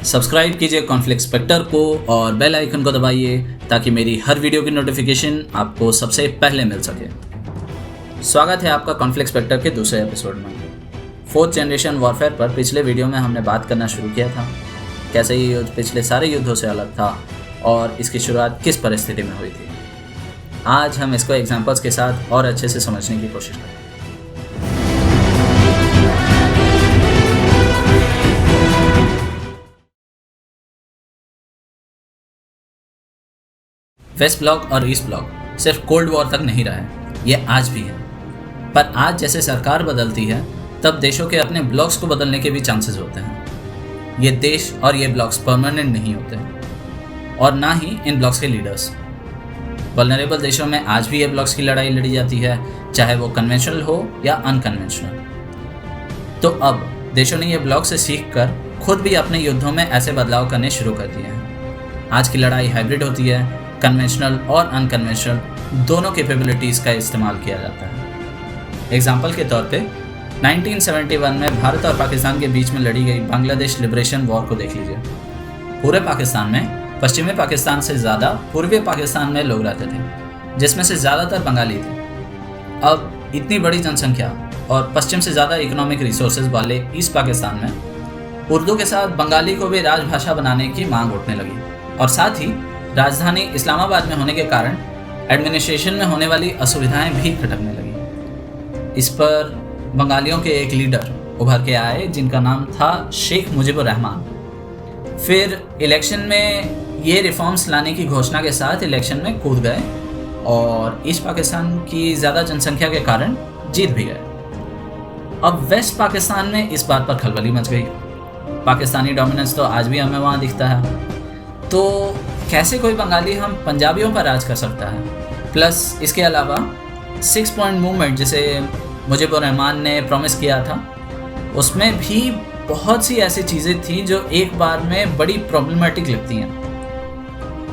Subscribe कीजिए conflict Spectre को और बेल आइकन को दबाइए ताकि मेरी हर वीडियो की नोटिफिकेशन आपको सबसे पहले मिल सके। स्वागत है आपका कॉन्फ्लिक्ट स्पेक्टर के दूसरे एपिसोड में। 4th जनरेशन वॉरफेयर पर पिछले वीडियो में हमने बात करना शुरू किया था कैसे ये युद्ध पिछले सारे युद्धों से अलग था और इसकी शुरुआत किस परिस्थिति में हुई थी। आज हम इसको एग्जाम्पल्स के साथ और अच्छे से समझने की कोशिश करें। वेस्ट ब्लॉक और ईस्ट ब्लॉक सिर्फ कोल्ड वॉर तक नहीं रहा है, ये आज भी है। पर आज जैसे सरकार बदलती है तब देशों के अपने ब्लॉक्स को बदलने के भी चांसेस होते हैं। ये देश और ये ब्लॉक्स परमानेंट नहीं होते और ना ही इन ब्लॉक्स के लीडर्स। वल्नरेबल देशों में आज भी ये ब्लॉक्स की लड़ाई लड़ी जाती है, चाहे वो कन्वेंशनल हो या अनकन्वेंशनल। तो अब देशों ने ये ब्लॉक से सीख कर खुद भी अपने युद्धों में ऐसे बदलाव करने शुरू कर दिए हैं। आज की लड़ाई हाइब्रिड होती है, कन्वेंशनल और अनकन्वेंशनल दोनों कैपेबिलिटीज़ का इस्तेमाल किया जाता है। एग्जाम्पल के तौर पे 1971 में भारत और पाकिस्तान के बीच में लड़ी गई बांग्लादेश लिबरेशन वॉर को देख लीजिए। पूरे पाकिस्तान में पश्चिमी पाकिस्तान से ज़्यादा पूर्वी पाकिस्तान में लोग रहते थे, जिसमें से ज़्यादातर बंगाली थे। अब इतनी बड़ी जनसंख्या और पश्चिम से ज़्यादा इकोनॉमिक रिसोर्सेज वाले ईस्ट पाकिस्तान में उर्दू के साथ बंगाली को भी राजभाषा बनाने की मांग उठने लगी और साथ ही राजधानी इस्लामाबाद में होने के कारण एडमिनिस्ट्रेशन में होने वाली असुविधाएं भी खटकने लगी। इस पर बंगालियों के एक लीडर उभर के आए जिनका नाम था शेख मुजीबुर रहमान। फिर इलेक्शन में ये रिफॉर्म्स लाने की घोषणा के साथ इलेक्शन में कूद गए और ईस्ट पाकिस्तान की ज़्यादा जनसंख्या के कारण जीत भी गए। अब वेस्ट पाकिस्तान में इस बात पर खलबली मच गई। पाकिस्तानी डोमिनेंस तो आज भी हमें वहाँ दिखता है, तो कैसे कोई बंगाली हम पंजाबियों पर राज कर सकता है। प्लस इसके अलावा 6 पॉइंट मूवमेंट जिसे मुजीबुर रहमान ने प्रॉमिस किया था, उसमें भी बहुत सी ऐसी चीज़ें थी जो एक बार में बड़ी प्रॉब्लमेटिक लगती हैं।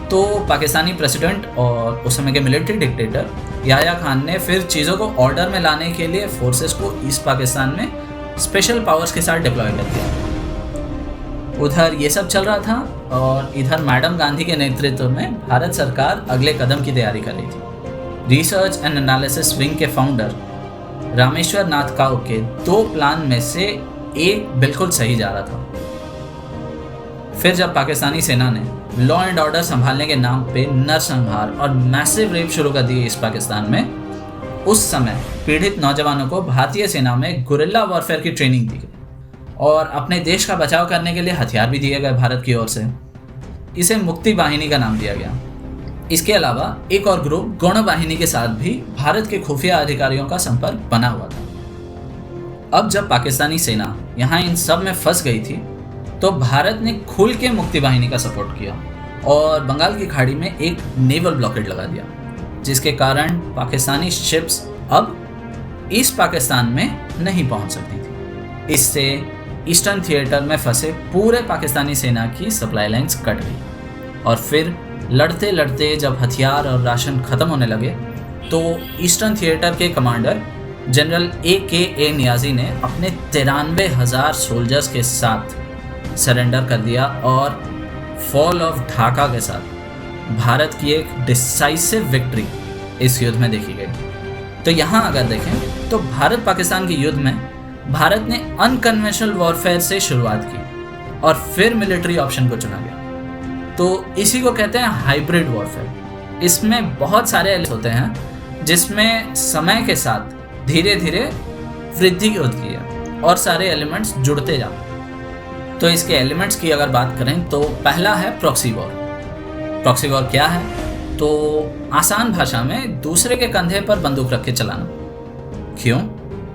तो पाकिस्तानी प्रेसिडेंट और उस समय के मिलिट्री डिक्टेटर याह्या खान ने फिर चीज़ों को ऑर्डर में लाने के लिए फोर्सेस को ईस्ट पाकिस्तान में स्पेशल पावर्स के साथ डिप्लॉय कर दिया। उधर ये सब चल रहा था और इधर मैडम गांधी के नेतृत्व में भारत सरकार अगले कदम की तैयारी कर रही थी। रिसर्च एंड एनालिसिस विंग के फाउंडर रामेश्वर नाथ काउ के 2 प्लान में से एक बिल्कुल सही जा रहा था। फिर जब पाकिस्तानी सेना ने लॉ एंड ऑर्डर संभालने के नाम पे नरसंहार और मैसिव रेप शुरू कर दिए इस पाकिस्तान में, उस समय पीड़ित नौजवानों को भारतीय सेना में गुरिल्ला वॉरफेयर की ट्रेनिंग दी गई और अपने देश का बचाव करने के लिए हथियार भी दिए गए भारत की ओर से। इसे मुक्ति वाहिनी का नाम दिया गया। इसके अलावा एक और ग्रुप गौण वाहिनी के साथ भी भारत के खुफिया अधिकारियों का संपर्क बना हुआ था। अब जब पाकिस्तानी सेना यहाँ इन सब में फंस गई थी तो भारत ने खुल के मुक्ति वाहिनी का सपोर्ट किया और बंगाल की खाड़ी में एक नेवल ब्लॉकेड लगा दिया, जिसके कारण पाकिस्तानी शिप्स अब ईस्ट पाकिस्तान में नहीं पहुँच सकती थी। इससे ईस्टर्न थिएटर में फंसे पूरे पाकिस्तानी सेना की सप्लाई लाइंस कट गई और फिर लड़ते लड़ते जब हथियार और राशन ख़त्म होने लगे तो ईस्टर्न थिएटर के कमांडर जनरल AKA नियाज़ी ने अपने 93,000 सोल्जर्स के साथ सरेंडर कर दिया और फॉल ऑफ ढाका के साथ भारत की एक डिसाइसिव विक्ट्री इस युद्ध में देखी गई। तो यहाँ अगर देखें तो भारत पाकिस्तान के युद्ध में भारत ने अनकन्वेंशनल वॉरफेयर से शुरुआत की और फिर मिलिट्री ऑप्शन को चुना गया। तो इसी को कहते हैं हाइब्रिड वॉरफेयर। इसमें बहुत सारे एलिमेंट्स होते हैं जिसमें समय के साथ धीरे धीरे वृद्धि होती है और सारे एलिमेंट्स जुड़ते जाते हैं। तो इसके एलिमेंट्स की अगर बात करें तो पहला है प्रॉक्सी वॉर। प्रॉक्सी वॉर क्या है? तो आसान भाषा में दूसरे के कंधे पर बंदूक रख के चलाना। क्यों?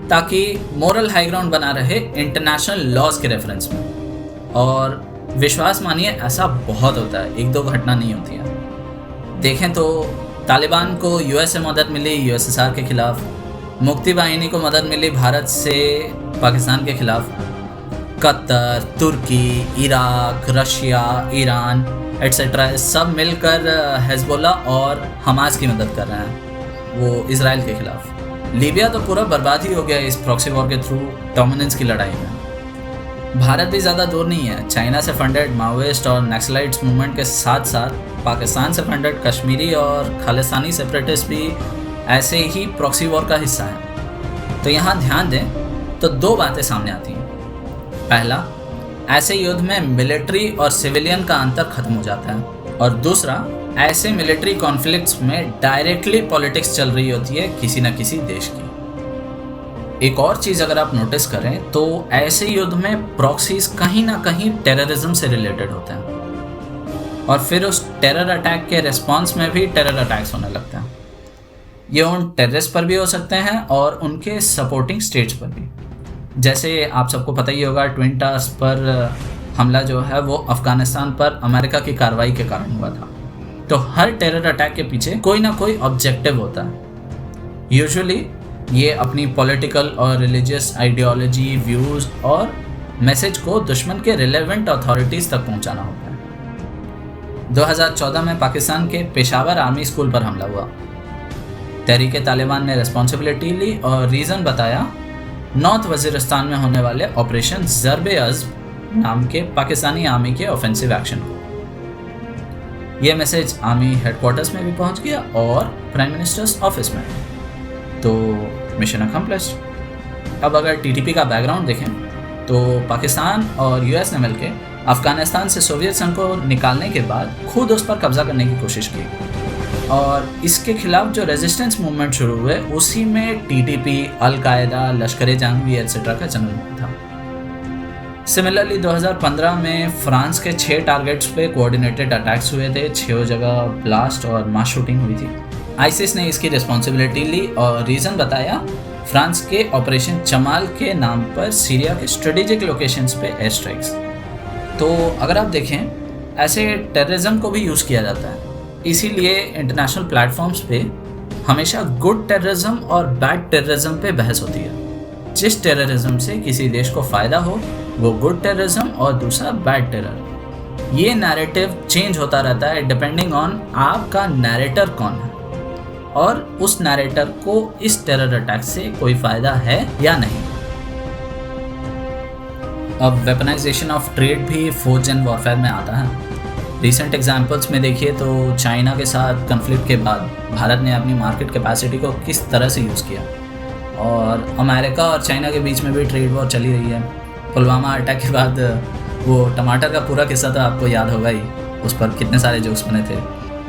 ताकि मोरल हाई ग्राउंड बना रहे इंटरनेशनल लॉज के रेफरेंस में। और विश्वास मानिए ऐसा बहुत होता है, 1-2 घटना नहीं होती है। देखें तो तालिबान को US से मदद मिली USSR के खिलाफ, मुक्ति वाहिनी को मदद मिली भारत से पाकिस्तान के खिलाफ, कतर, तुर्की, इराक, रशिया, ईरान एट्सेट्रा सब मिलकर हिजबुल्ला और हमास की मदद कर रहे हैं वो इजराइल के खिलाफ। लीबिया तो पूरा बर्बाद ही हो गया इस प्रॉक्सी वॉर के थ्रू डोमिनेंस की लड़ाई में। भारत भी ज़्यादा दूर नहीं है। चाइना से फंडेड माओइस्ट और नक्सलाइट्स मूवमेंट के साथ साथ पाकिस्तान से फंडेड कश्मीरी और खालिस्तानी सेपरेटिस्ट भी ऐसे ही प्रॉक्सी वॉर का हिस्सा है। तो यहाँ ध्यान दें तो दो बातें सामने आती हैं। पहला, ऐसे युद्ध में मिलिट्री और सिविलियन का अंतर खत्म हो जाता है, और दूसरा, ऐसे मिलिट्री कॉन्फ्लिक्ट्स में डायरेक्टली पॉलिटिक्स चल रही होती है किसी न किसी देश की। एक और चीज़ अगर आप नोटिस करें तो ऐसे युद्ध में प्रॉक्सीज कहीं ना कहीं टेररिज्म से रिलेटेड होते हैं, और फिर उस टेरर अटैक के रिस्पॉन्स में भी टेरर अटैक्स होने लगते हैं। ये उन टेररिस्ट पर भी हो सकते हैं और उनके सपोर्टिंग स्टेट्स पर भी। जैसे आप सबको पता ही होगा, ट्विन टावर्स पर हमला जो है वो अफगानिस्तान पर अमेरिका की कार्रवाई के कारण हुआ था। तो हर टेरर अटैक के पीछे कोई ना कोई ऑब्जेक्टिव होता है। यूजुअली ये अपनी पॉलिटिकल और रिलीजियस आइडियोलॉजी, व्यूज़ और मैसेज को दुश्मन के रिलेवेंट अथॉरिटीज़ तक पहुंचाना होता है। 2014 में पाकिस्तान के पेशावर आर्मी स्कूल पर हमला हुआ। तहरीक तालिबान ने रिस्पॉन्सिबिलिटी ली और रीज़न बताया नॉर्थ वजीरिस्तान में होने वाले ऑपरेशन ज़र्ब-ए-अज़्ब नाम के पाकिस्तानी आर्मी के ऑफेंसिव एक्शन को। यह मैसेज आर्मी हेडक्वार्टर्स में भी पहुंच गया और प्राइम मिनिस्टर्स ऑफिस में। तो मिशन अकम्प्लिश्ड। अब अगर टीटीपी का बैकग्राउंड देखें तो पाकिस्तान और यूएस ने मिलकर अफगानिस्तान से सोवियत संघ को निकालने के बाद खुद उस पर कब्जा करने की कोशिश की, और इसके खिलाफ जो रेजिस्टेंस मूवमेंट शुरू हुए उसी में टीटीपी, अल-कायदा, लश्कर-ए-जंगी एटसेट्रा का जन्म हुआ था। सिमिलरली 2015 में फ्रांस के 6 टारगेट्स पे कोऑर्डिनेटेड अटैक्स हुए थे। 6 जगह ब्लास्ट और मास शूटिंग हुई थी। आईसिस ने इसकी रिस्पॉन्सिबिलिटी ली और रीज़न बताया फ्रांस के ऑपरेशन चमाल के नाम पर सीरिया के स्ट्रेटेजिक लोकेशंस पे एयर स्ट्राइक्स। तो अगर आप देखें, ऐसे टेररिज्म को भी यूज़ किया जाता है। इसीलिए इंटरनेशनल प्लेटफॉर्म्स पे हमेशा गुड टेररिज्म और बैड टेररिज्म पे बहस होती है। जिस टेररिज्म से किसी देश को फ़ायदा हो वो गुड टेररिज्म और दूसरा बैड टेरर। ये नैरेटिव चेंज होता रहता है डिपेंडिंग ऑन आपका नैरेटर कौन है और उस नैरेटर को इस टेरर अटैक से कोई फ़ायदा है या नहीं। अब वेपनाइजेशन ऑफ ट्रेड भी फोर्थ जेन वॉरफेयर में आता है। रिसेंट एग्जांपल्स में देखिए तो चाइना के साथ कन्फ्लिक्ट के बाद भारत ने अपनी मार्केट कैपेसिटी को किस तरह से यूज़ किया, और अमेरिका और चाइना के बीच में भी ट्रेड वॉर चली रही है। पुलवामा अटैक के बाद वो टमाटर का पूरा किस्सा तो आपको याद होगा ही, उस पर कितने सारे जोक्स बने थे।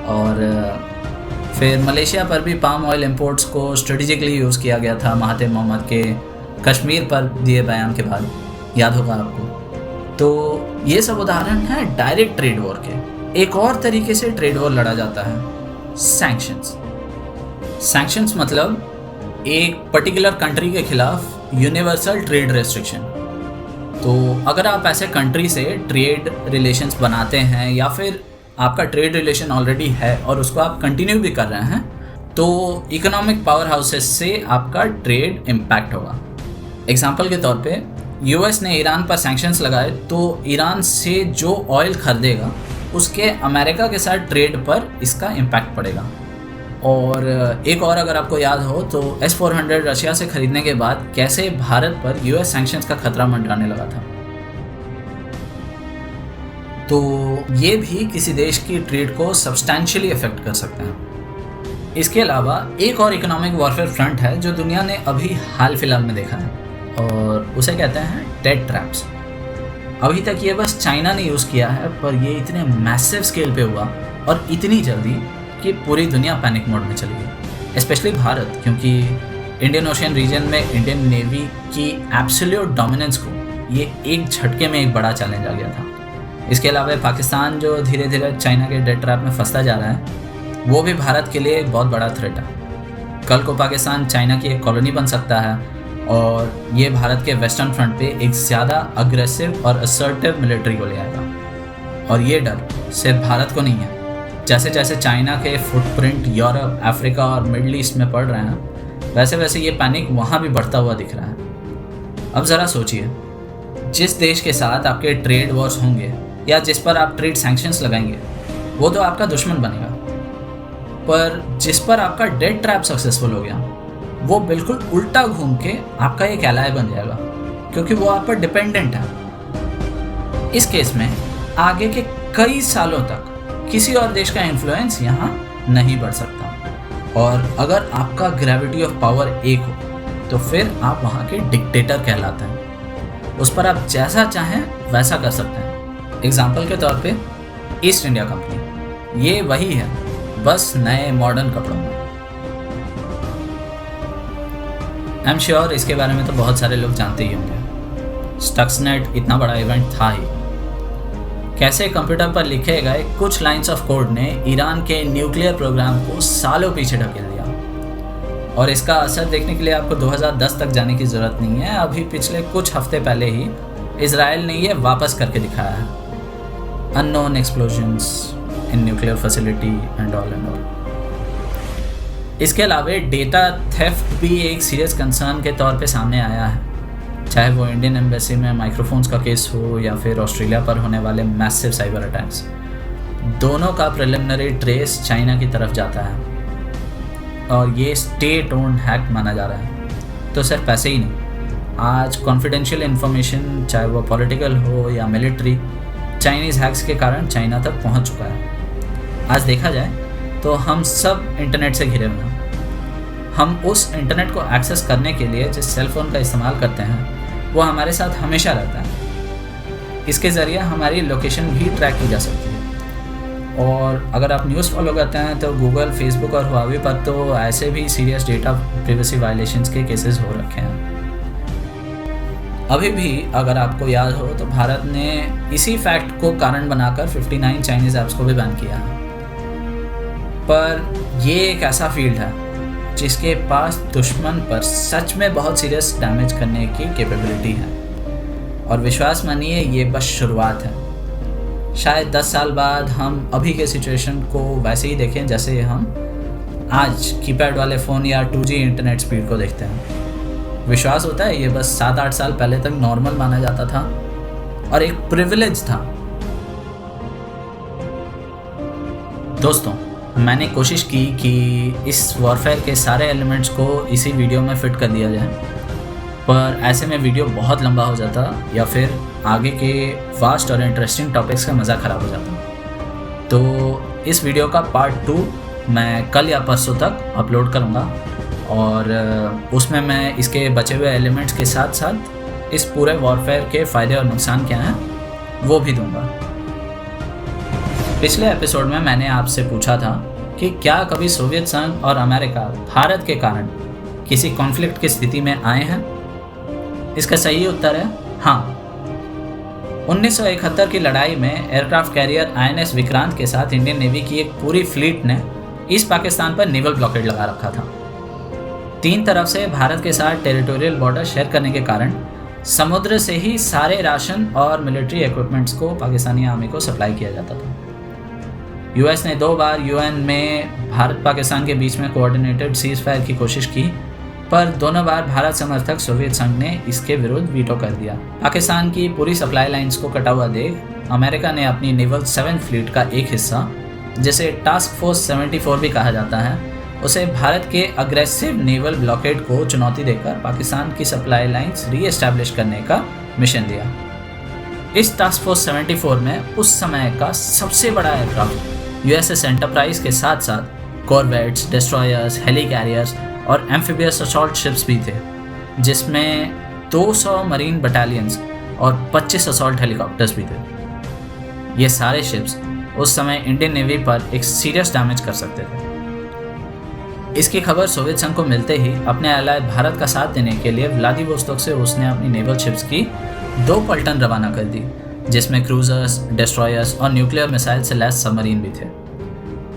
और फिर मलेशिया पर भी पाम ऑयल इंपोर्ट्स को स्ट्रेटेजिकली यूज़ किया गया था महातिर मोहम्मद के कश्मीर पर दिए बयान के बाद, याद होगा आपको। तो ये सब उदाहरण है डायरेक्ट ट्रेड वॉर के। एक और तरीके से ट्रेड वॉर लड़ा जाता है, सैंक्शंस। सैंक्शंस मतलब एक पर्टिकुलर कंट्री के खिलाफ यूनिवर्सल ट्रेड रेस्ट्रिक्शन। तो अगर आप ऐसे कंट्री से ट्रेड रिलेशंस बनाते हैं या फिर आपका ट्रेड रिलेशन ऑलरेडी है और उसको आप कंटिन्यू भी कर रहे हैं, तो इकोनॉमिक पावर हाउसेस से आपका ट्रेड इम्पैक्ट होगा। एग्जाम्पल के तौर पे यूएस ने ईरान पर सैंक्शंस लगाए तो ईरान से जो ऑयल खरीदेगा उसके अमेरिका के साथ ट्रेड पर इसका इम्पैक्ट पड़ेगा। और एक और अगर आपको याद हो तो S-400 रशिया से खरीदने के बाद कैसे भारत पर यूएस सैंक्शंस का खतरा मंडराने लगा था। तो ये भी किसी देश की ट्रेड को सब्सटैंशियली अफेक्ट कर सकते हैं। इसके अलावा एक और इकोनॉमिक वॉरफेयर फ्रंट है जो दुनिया ने अभी हाल फिलहाल में देखा है, और उसे कहते हैं डेट ट्रैप्स। अभी तक ये बस चाइना ने यूज़ किया है, पर ये इतने मैसिव स्केल पे हुआ और इतनी जल्दी कि पूरी दुनिया पैनिक मोड में चली गई, स्पेशली भारत, क्योंकि इंडियन ओशियन रीजन में इंडियन नेवी की एब्सोल्यूट डोमिनेंस को ये एक झटके में एक बड़ा चैलेंज आ गया था। इसके अलावा पाकिस्तान जो धीरे धीरे चाइना के डेट ट्रैप में फंसता जा रहा है, वो भी भारत के लिए एक बहुत बड़ा थ्रेट है। कल को पाकिस्तान चाइना की एक कॉलोनी बन सकता है, और ये भारत के वेस्टर्न फ्रंट पे एक ज़्यादा अग्रेसिव और असर्टिव मिलिट्री को ले आएगा। और ये डर सिर्फ भारत को नहीं है। जैसे जैसे चाइना के फुटप्रिंट यूरोप, अफ्रीका और मिडल ईस्ट में पड़ रहे हैं, वैसे वैसे ये पैनिक वहाँ भी बढ़ता हुआ दिख रहा है। अब ज़रा सोचिए, जिस देश के साथ आपके ट्रेड वॉर्स होंगे या जिस पर आप ट्रेड सैंक्शंस लगाएंगे, वो तो आपका दुश्मन बनेगा, पर जिस पर आपका डेट ट्रैप सक्सेसफुल हो गया, वो बिल्कुल उल्टा घूम के आपका एक एलाय बन जाएगा, क्योंकि वो आप पर डिपेंडेंट है। इस केस में आगे के कई सालों तक किसी और देश का इन्फ्लुएंस यहाँ नहीं बढ़ सकता। और अगर आपका ग्रेविटी ऑफ पावर एक हो तो फिर आप वहाँ के डिक्टेटर कहलाते हैं। उस पर आप जैसा चाहें वैसा कर सकते हैं। एग्जाम्पल के तौर पे ईस्ट इंडिया कंपनी, ये वही है, बस नए मॉडर्न कपड़ों में। आई एम श्योर इसके बारे में तो बहुत सारे लोग जानते ही होंगे। स्टक्सनेट इतना बड़ा इवेंट था ही। कैसे कंप्यूटर पर लिखे गए कुछ लाइंस ऑफ कोड ने ईरान के न्यूक्लियर प्रोग्राम को सालों पीछे ढकेल दिया। और इसका असर देखने के लिए आपको 2010 तक जाने की ज़रूरत नहीं है। अभी पिछले कुछ हफ्ते पहले ही इजराइल ने ये वापस करके दिखाया है। Unknown explosions in nuclear facility and all. इसके अलावा डेटा थेफ्ट भी एक सीरियस कंसर्न के तौर पे सामने आया है, चाहे वो इंडियन एम्बेसी में माइक्रोफोन्स का केस हो या फिर ऑस्ट्रेलिया पर होने वाले मैसिव साइबर अटैक्स। दोनों का प्रिलिमिनरी ट्रेस चाइना की तरफ जाता है और ये स्टेट ओन्ड हैक माना जा रहा है। तो सिर्फ पैसे ही नहीं, आज कॉन्फिडेंशियल इन्फॉर्मेशन चाहे वो पॉलिटिकल हो या मिलिट्री, चाइनीज़ हैक्स के कारण चाइना तक पहुंच चुका है। आज देखा जाए तो हम सब इंटरनेट से घिरे हुए हैं। हम उस इंटरनेट को एक्सेस करने के लिए जिस सेल फ़ोन का इस्तेमाल करते हैं वो हमारे साथ हमेशा रहता है। इसके ज़रिए हमारी लोकेशन भी ट्रैक की जा सकती है। और अगर आप न्यूज़ फॉलो करते हैं तो गूगल, फेसबुक और हुआवी पर तो ऐसे भी सीरियस डेटा प्राइवेसी वायलेशंस के केसेस हो रखे हैं। अभी भी अगर आपको याद हो तो भारत ने इसी फैक्ट को कारण बनाकर 59 चाइनीज़ ऐप्स को भी बैन किया है। पर ये एक ऐसा फील्ड है जिसके पास दुश्मन पर सच में बहुत सीरियस डैमेज करने की कैपेबिलिटी है। और विश्वास मानिए ये बस शुरुआत है। शायद 10 साल बाद हम अभी के सिचुएशन को वैसे ही देखें जैसे हम आज कीपैड वाले फ़ोन या 2G इंटरनेट स्पीड को देखते हैं। विश्वास होता है ये बस 7-8 साल पहले तक नॉर्मल माना जाता था और एक प्रिविलेज था। दोस्तों, मैंने कोशिश की कि इस वॉरफेयर के सारे एलिमेंट्स को इसी वीडियो में फिट कर दिया जाए, पर ऐसे में वीडियो बहुत लंबा हो जाता या फिर आगे के वास्ट और इंटरेस्टिंग टॉपिक्स का मज़ा ख़राब हो जाता। तो इस वीडियो का पार्ट 2 मैं कल या परसों तक अपलोड करूँगा और उसमें मैं इसके बचे हुए एलिमेंट्स के साथ साथ इस पूरे वॉरफेयर के फ़ायदे और नुकसान क्या हैं वो भी दूँगा। पिछले एपिसोड में मैंने आपसे पूछा था कि क्या कभी सोवियत संघ और अमेरिका भारत के कारण किसी कॉन्फ्लिक्ट की स्थिति में आए हैं। इसका सही उत्तर है हाँ। 1971 की लड़ाई में एयरक्राफ्ट कैरियर INS विक्रांत के साथ इंडियन नेवी की एक पूरी फ्लीट ने ईस्ट पाकिस्तान पर नेवल ब्लॉकेड लगा रखा था। 3 तरफ से भारत के साथ टेरिटोरियल बॉर्डर शेयर करने के कारण समुद्र से ही सारे राशन और मिलिट्री इक्विपमेंट्स को पाकिस्तानी आर्मी को सप्लाई किया जाता था। US ने 2 बार UN में भारत पाकिस्तान के बीच में कोऑर्डिनेटेड सीज फायर की कोशिश की, पर दोनों बार भारत समर्थक सोवियत संघ ने इसके विरुद्ध वीटो कर दिया। पाकिस्तान की पूरी सप्लाई लाइंस को कटा हुआ देख अमेरिका ने अपनी नेवल 7 फ्लीट का एक हिस्सा, जिसे टास्क फोर्स 74 भी कहा जाता है, उसे भारत के अग्रेसिव नेवल ब्लॉकेड को चुनौती देकर पाकिस्तान की सप्लाई लाइंस रीएस्टैब्लिश करने का मिशन दिया। इस टास्क फोर्स 74 में उस समय का सबसे बड़ा एयरक्राफ्ट USS एंटरप्राइज के साथ साथ कॉर्वेट्स, डिस्ट्रॉयर्स, हेली कैरियर्स और एम्फीबियस असॉल्ट शिप्स भी थे, जिसमें 200 मरीन बटालियंस और 25 असॉल्ट हेलीकॉप्टर्स भी थे। ये सारे शिप्स उस समय इंडियन नेवी पर एक सीरियस डैमेज कर सकते थे। इसकी खबर सोवियत संघ को मिलते ही अपने एलाय भारत का साथ देने के लिए व्लादिवोस्तोक से उसने अपनी नेवल शिप्स की 2 पलटन रवाना कर दी, जिसमें क्रूजर्स, डिस्ट्रॉयर्स और न्यूक्लियर मिसाइल से लैस सबमरीन भी थे,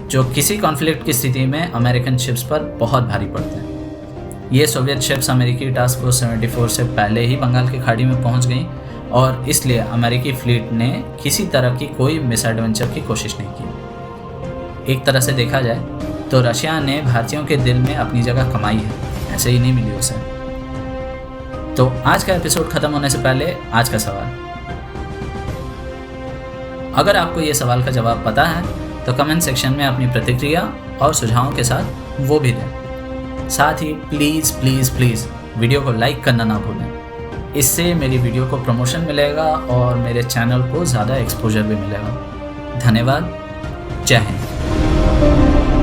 जो किसी कॉन्फ्लिक्ट की स्थिति में अमेरिकन शिप्स पर बहुत भारी पड़ते हैं। ये सोवियत शिप्स अमेरिकी टास्क फोर्स 74 से पहले ही बंगाल की खाड़ी में पहुंच गईं और इसलिए अमेरिकी फ्लीट ने किसी तरह की कोई मिसएडवेंचर की कोशिश नहीं की। एक तरह से देखा जाए तो रशिया ने भारतीयों के दिल में अपनी जगह कमाई है, ऐसे ही नहीं मिली उसे। तो आज का एपिसोड खत्म होने से पहले आज का सवाल, अगर आपको ये सवाल का जवाब पता है तो कमेंट सेक्शन में अपनी प्रतिक्रिया और सुझावों के साथ वो भी दें। साथ ही प्लीज़ प्लीज़ प्लीज़ वीडियो को लाइक करना ना भूलें। इससे मेरी वीडियो को प्रमोशन मिलेगा और मेरे चैनल को ज़्यादा एक्सपोजर भी मिलेगा। धन्यवाद। जय हिंद।